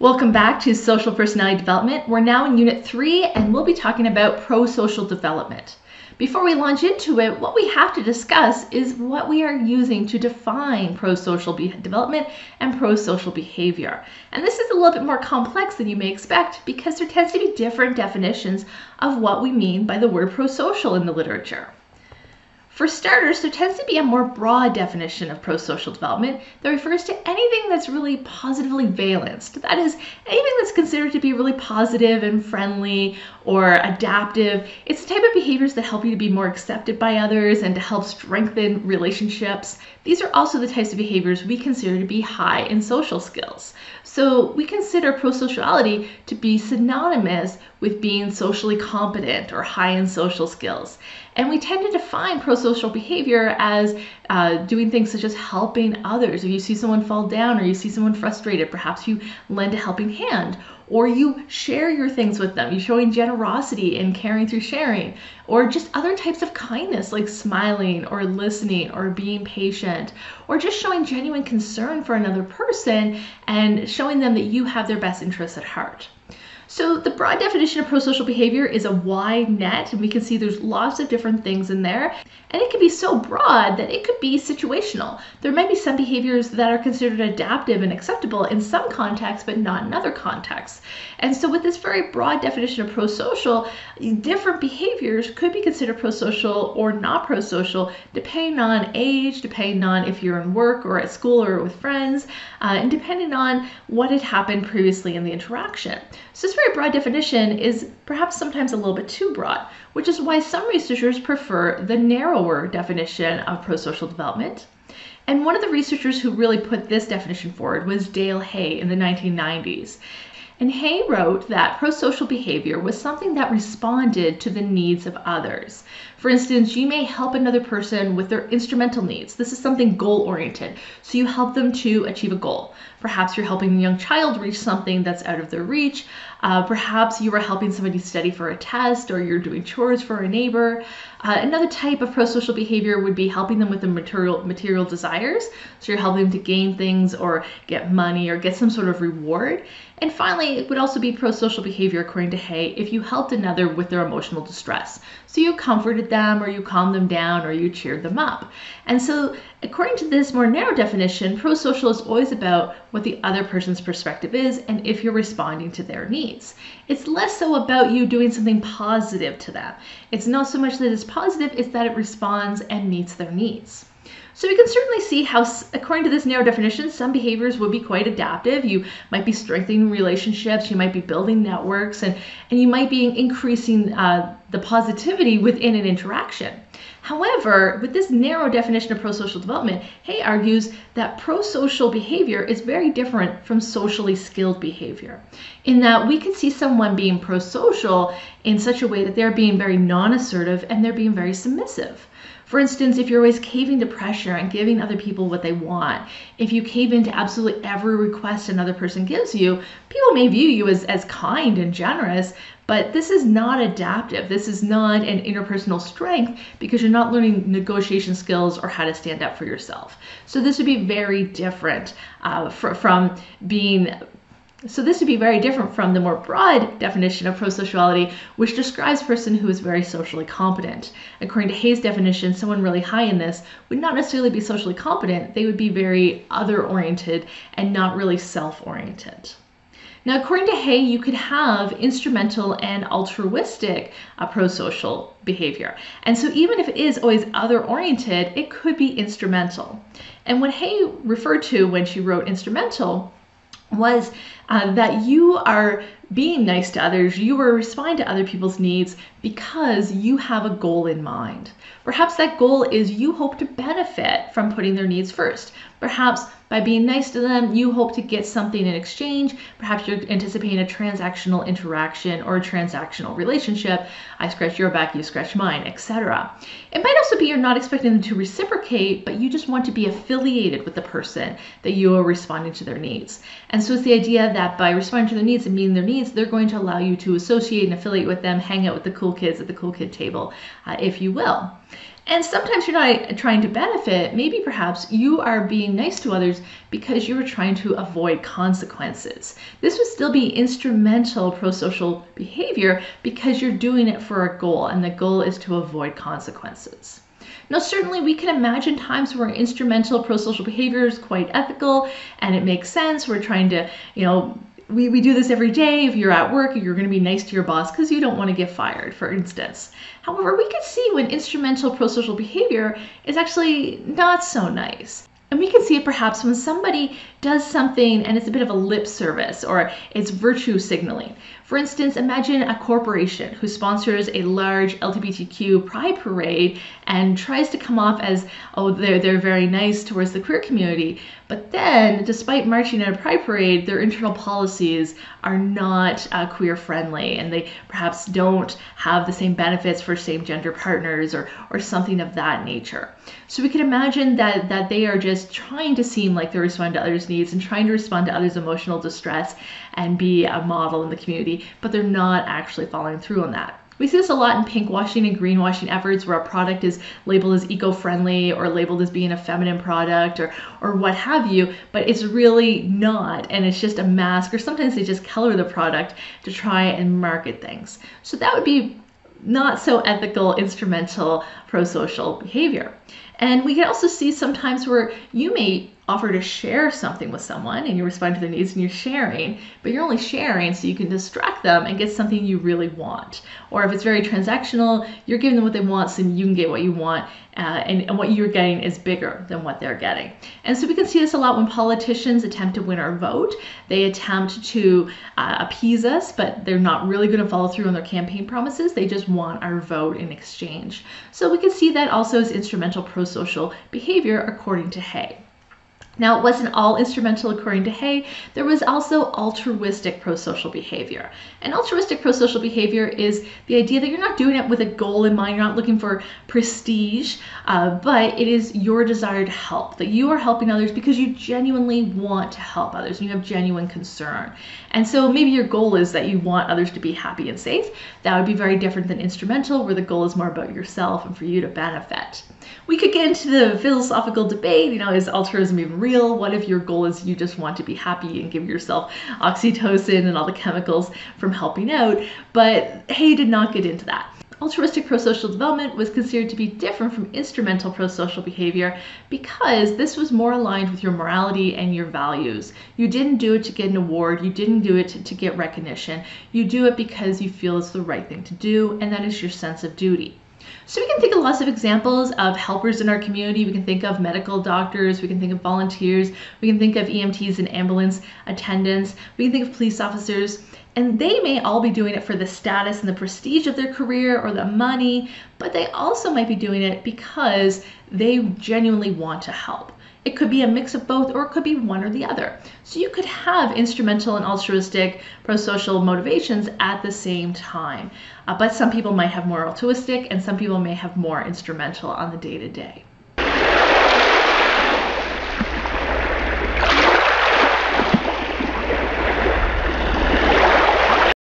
Welcome back to Social Personality Development. We're now in Unit 3 and we'll be talking about prosocial development. Before we launch into it, what we have to discuss is what we are using to define prosocial development and prosocial behavior. And this is a little bit more complex than you may expect because there tends to be different definitions of what we mean by the word prosocial in the literature. For starters, there tends to be a more broad definition of prosocial development that refers to anything that's really positively valenced. That is, anything that's considered to be really positive and friendly or adaptive. It's the type of behaviors that help you to be more accepted by others and to help strengthen relationships. These are also the types of behaviors we consider to be high in social skills. So we consider prosociality to be synonymous with being socially competent or high in social skills. And we tend to define prosocial behavior as doing things such as helping others. If you see someone fall down or you see someone frustrated, perhaps you lend a helping hand, or you share your things with them. You're showing generosity and caring through sharing, or just other types of kindness like smiling or listening or being patient, or just showing genuine concern for another person and showing them that you have their best interests at heart. So the broad definition of prosocial behavior is a wide net, and we can see there's lots of different things in there. And it can be so broad that it could be situational. There might be some behaviors that are considered adaptive and acceptable in some contexts, but not in other contexts. And so with this very broad definition of prosocial, different behaviors could be considered prosocial or not prosocial, depending on age, depending on if you're in work or at school or with friends, and depending on what had happened previously in the interaction. So this very broad definition is perhaps sometimes a little bit too broad, which is why some researchers prefer the narrower definition of prosocial development. And one of the researchers who really put this definition forward was Dale Hay in the 1990s. And Hay wrote that prosocial behavior was something that responded to the needs of others. For instance, you may help another person with their instrumental needs. This is something goal-oriented. So you help them to achieve a goal. Perhaps you're helping a young child reach something that's out of their reach. Perhaps you are helping somebody study for a test, or you're doing chores for a neighbor. Another type of prosocial behavior would be helping them with the material desires. So you're helping them to gain things or get money or get some sort of reward. And finally, it would also be prosocial behavior, according to Hay, if you helped another with their emotional distress. So you comforted them, or you calmed them down, or you cheered them up. And so according to this more narrow definition, prosocial is always about what the other person's perspective is and if you're responding to their needs. It's less so about you doing something positive to them. It's not so much that it's positive, it's that it responds and meets their needs. So we can certainly see how, according to this narrow definition, some behaviors would be quite adaptive. You might be strengthening relationships, you might be building networks, and you might be increasing the positivity within an interaction. However, with this narrow definition of prosocial development, Hay argues that prosocial behavior is very different from socially skilled behavior, in that we can see someone being prosocial in such a way that they're being very non-assertive and they're being very submissive. For instance, if you're always caving to pressure and giving other people what they want, if you cave into absolutely every request another person gives you, people may view you as kind and generous, but this is not adaptive. This is not an interpersonal strength because you're not learning negotiation skills or how to stand up for yourself. So this would be very different from the more broad definition of prosociality, which describes a person who is very socially competent. According to Hay's definition, someone really high in this would not necessarily be socially competent. They would be very other-oriented and not really self-oriented. Now, according to Hay, you could have instrumental and altruistic prosocial behavior. And so even if it is always other-oriented, it could be instrumental. And what Hay referred to when she wrote instrumental was that you are being nice to others, you are responding to other people's needs because you have a goal in mind. Perhaps that goal is you hope to benefit from putting their needs first. Perhaps by being nice to them, you hope to get something in exchange. Perhaps you're anticipating a transactional interaction or a transactional relationship. I scratch your back, you scratch mine, etc. It might also be you're not expecting them to reciprocate, but you just want to be affiliated with the person that you are responding to their needs. And so it's the idea that by responding to their needs and meeting their needs, they're going to allow you to associate and affiliate with them, hang out with the cool kids at the cool kid table, if you will. And sometimes you're not trying to benefit. Maybe perhaps you are being nice to others because you were trying to avoid consequences. This would still be instrumental prosocial behavior because you're doing it for a goal, and the goal is to avoid consequences. Now, certainly we can imagine times where instrumental prosocial behavior is quite ethical and it makes sense. We're trying to, we do this every day. If you're at work, you're going to be nice to your boss because you don't want to get fired, for instance. However, we can see when instrumental prosocial behavior is actually not so nice. And we can see it perhaps when somebody does something and it's a bit of a lip service or it's virtue signaling. For instance, imagine a corporation who sponsors a large LGBTQ pride parade and tries to come off as, oh, they're very nice towards the queer community. But then, despite marching at a pride parade, their internal policies are not queer friendly, and they perhaps don't have the same benefits for same gender partners or something of that nature. So we can imagine that they are just trying to seem like they're responding to others' needs and trying to respond to others' emotional distress and be a model in the community, but they're not actually following through on that. We see this a lot in pinkwashing and greenwashing efforts where a product is labeled as eco-friendly or labeled as being a feminine product or what have you, but it's really not, and it's just a mask, or sometimes they just color the product to try and market things. So that would be not so ethical, instrumental, prosocial behavior. And we can also see sometimes where you may offer to share something with someone and you respond to their needs and you're sharing, but you're only sharing so you can distract them and get something you really want. Or if it's very transactional, you're giving them what they want so you can get what you want, and what you're getting is bigger than what they're getting. And so we can see this a lot when politicians attempt to win our vote. They attempt to appease us, but they're not really going to follow through on their campaign promises. They just want our vote in exchange. So we can see that also as instrumental prosocial behavior according to Hay. Now, it wasn't all instrumental according to Hay. There was also altruistic prosocial behavior. And altruistic prosocial behavior is the idea that you're not doing it with a goal in mind. You're not looking for prestige, but it is your desire to help, that you are helping others because you genuinely want to help others and you have genuine concern. And so maybe your goal is that you want others to be happy and safe. That would be very different than instrumental, where the goal is more about yourself and for you to benefit. We could get into the philosophical debate, is altruism even real? What if your goal is you just want to be happy and give yourself oxytocin and all the chemicals from helping out? But Hay did not get into that. Altruistic prosocial development was considered to be different from instrumental prosocial behavior because this was more aligned with your morality and your values. You didn't do it to get an award. You didn't do it to get recognition. You do it because you feel it's the right thing to do, and that is your sense of duty. So we can think of lots of examples of helpers in our community. We can think of medical doctors, we can think of volunteers, we can think of EMTs and ambulance attendants, we can think of police officers, and they may all be doing it for the status and the prestige of their career or the money, but they also might be doing it because they genuinely want to help. It could be a mix of both, or it could be one or the other. So you could have instrumental and altruistic prosocial motivations at the same time. But some people might have more altruistic and some people may have more instrumental on the day-to-day.